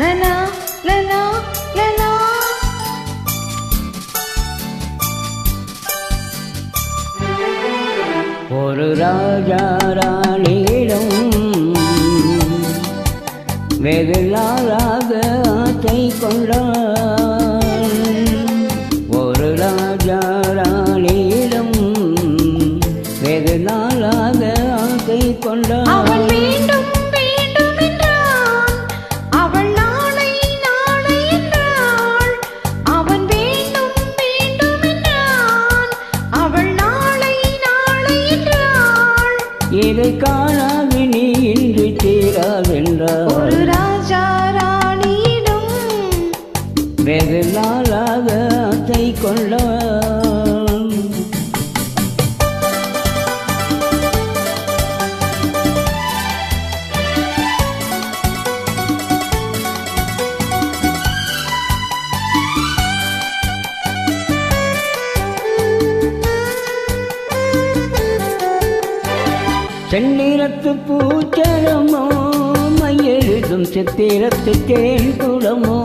லலா லலா லலா. ஒரு ராஜா ராணியிடம் வெகு நாளாக ஆசை கொண்டான். ஒரு ராஜா ராணியிடம் வெகு நாளாக ஆசை கொண்டான். அவன் வேண்டும் வேண்டும் என்றான், அவள் நாளை நாளை என்றாள். அவன் வேண்டும் வேண்டும் என்றான், அவள் நாளை நாளை என்றாள். இதை காணாது நீ இன்று தீராதென்றார். ஒரு ராஜா ராணியிடம் வெகு நாளாக ஆசை கொண்டான். செந்நிறத்து பூச்சரமோ மையெழுதும் சித்திரத்து தேன் குளமோ.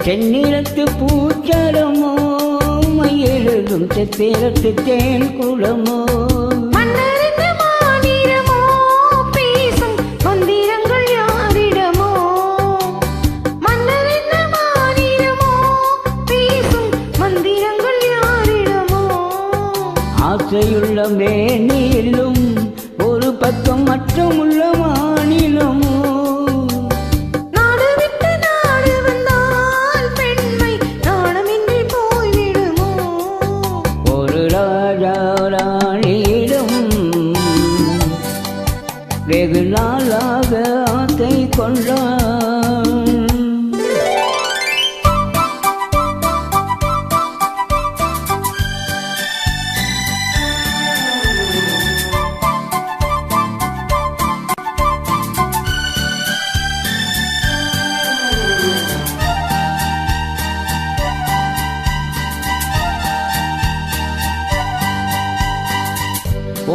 செந்நிறத்து பூச்சரமோ மையெழுதும் சித்திரத்து தேன் குளமோ. மன்னரின் மாநிறமோ பேசும் மந்திரங்கள் யாரிடமோ. மன்னரின் மாநிறமோ பேசும் மந்திரங்கள் யாரிடமோ. ஆசையுள்ள மேனியிலும் ஒரு பக்கம் மற்றும் உள்ள மாநிலமோ. நாடு விட்டு நாடு வந்தால் பெண்மை நாணமின்றி போய்விடுமோ. ஒரு ராஜா ராணியிடம் வெகு நாளாக ஆசை கொண்டான்.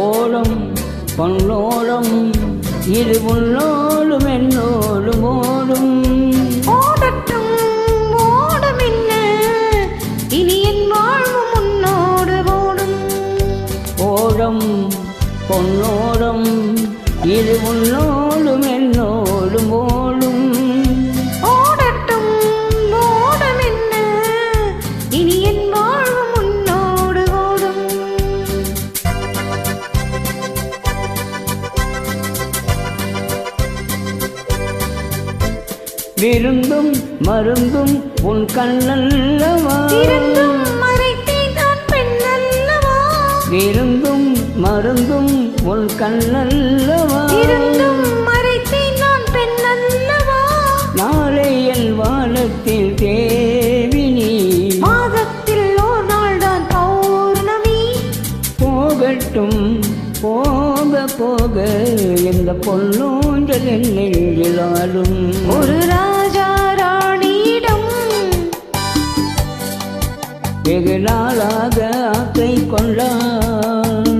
ஓடும் பொன்னோடும் இது உன்னோடும் என்னோடும் ஓடும். ஓடட்டும் ஓடும் என்ன, இனி என் வாழ்வும் உன்னோடு ஓடும். ஓடும் பொன்னோடும் இது உன்னோடும் என்னோடும் ஓடும். ஓடட்டும் ஓடும் என்ன, இனி என் வாழ்வும் உன்னோடு ஓடும். விருந்தும் மருந்தும் உன் கண்ணல்லவா. இருந்தும் மறைத்தேன் நான் பெண்ணல்லவா. விருந்தும் மருந்தும் உன் கண்ணல்லவா. இருந்தும் மறைத்தேன் நான் பெண்ணல்லவா. நாளை என் வானத்தில் தேவி நீ. மாதத்தில் ஓர் நாள் தான் பௌர்ணமி. போகட்டும் போக போக எந்த பொன்னூஞ்சல் என் நெஞ்சில் ஆடும். ஒரு ராஜா ராணியிடம் வெகு நாளாக ஆசை கொண்டான்.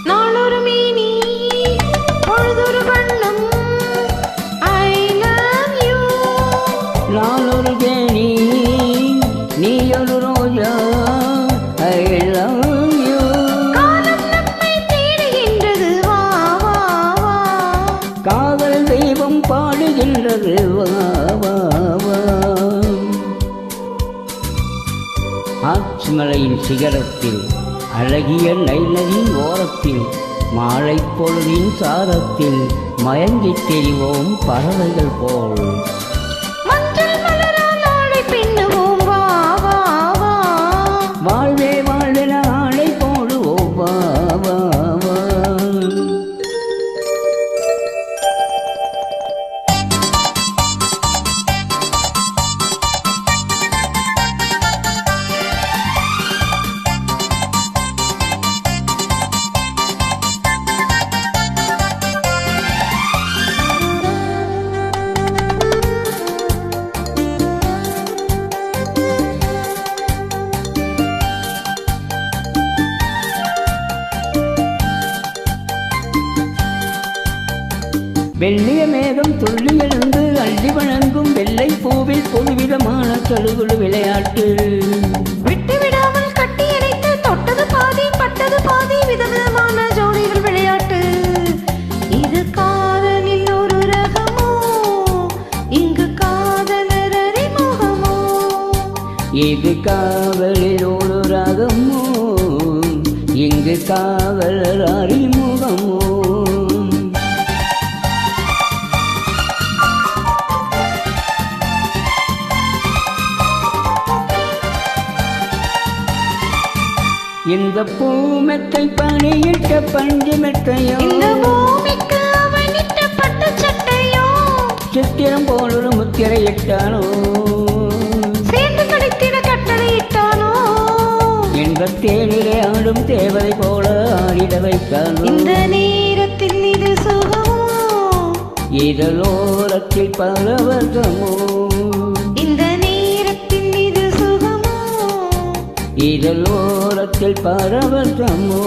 நாளொரு மேனி பொழுதொரு வண்ணம். I love you. நான் ஒரு கேணி நீ ஒரு ரோஜா. I love you. காலம் நம்மை தேடுகின்றது வா வா வா. காதல் தெய்வம் பாடுகின்றது வா வா வா. ஆச்சிமலையின் சிகரத்தில் அழகிய நைநதியின் ஓரத்தில் மாலை பொழுதின் சாரத்தில் மயங்கித் தெரிவோம் பறவைகள் போல். மஞ்சள் மலரால் ஆடை பின்னுவோம் வா வா வா. வாழ்வே வாழ்வென ஆடை போடுவோம் வா வா வா. வெள்ளிய மேகம் துள்ளி எழுந்து அள்ளி வணங்கும் வெள்ளை பூவில் புதுவிதமான கழுகுழு விளையாட்டு. விட்டு விடாமல் கட்டி அணைத்து தொட்டது பாதி பட்டது பாதி விதவிதமான ஜோடிகள் விளையாட்டு. இது காதலில் ஒரு ரகமோ, இங்கு காதலர் அறிமுகமோ. இது காவலில் ஒரு ராகமோ, இங்கு காவலர் அறிமுகமோ. இந்த பூமெத்தை பணியிட்ட பஞ்சு மெத்தையோ, இந்த பூமிக்கு அவனிட்ட பட்டு சட்டையோ, சித்திரம் போல் ஒரு முத்திரை இட்டானோ, சேர்ந்து கடித்திட கட்டளை இட்டானோ, இன்பத் தேனிலே ஆடும் தேவதை போல ஆடிட வைத்தானோ. இந்த நேரத்தில் இது சுகமோ, இதழோரத்தில் பரவசமோ, இந்த நேரத்தில் இது சுகமோ, இதழோரத்தில் பரவசமோ.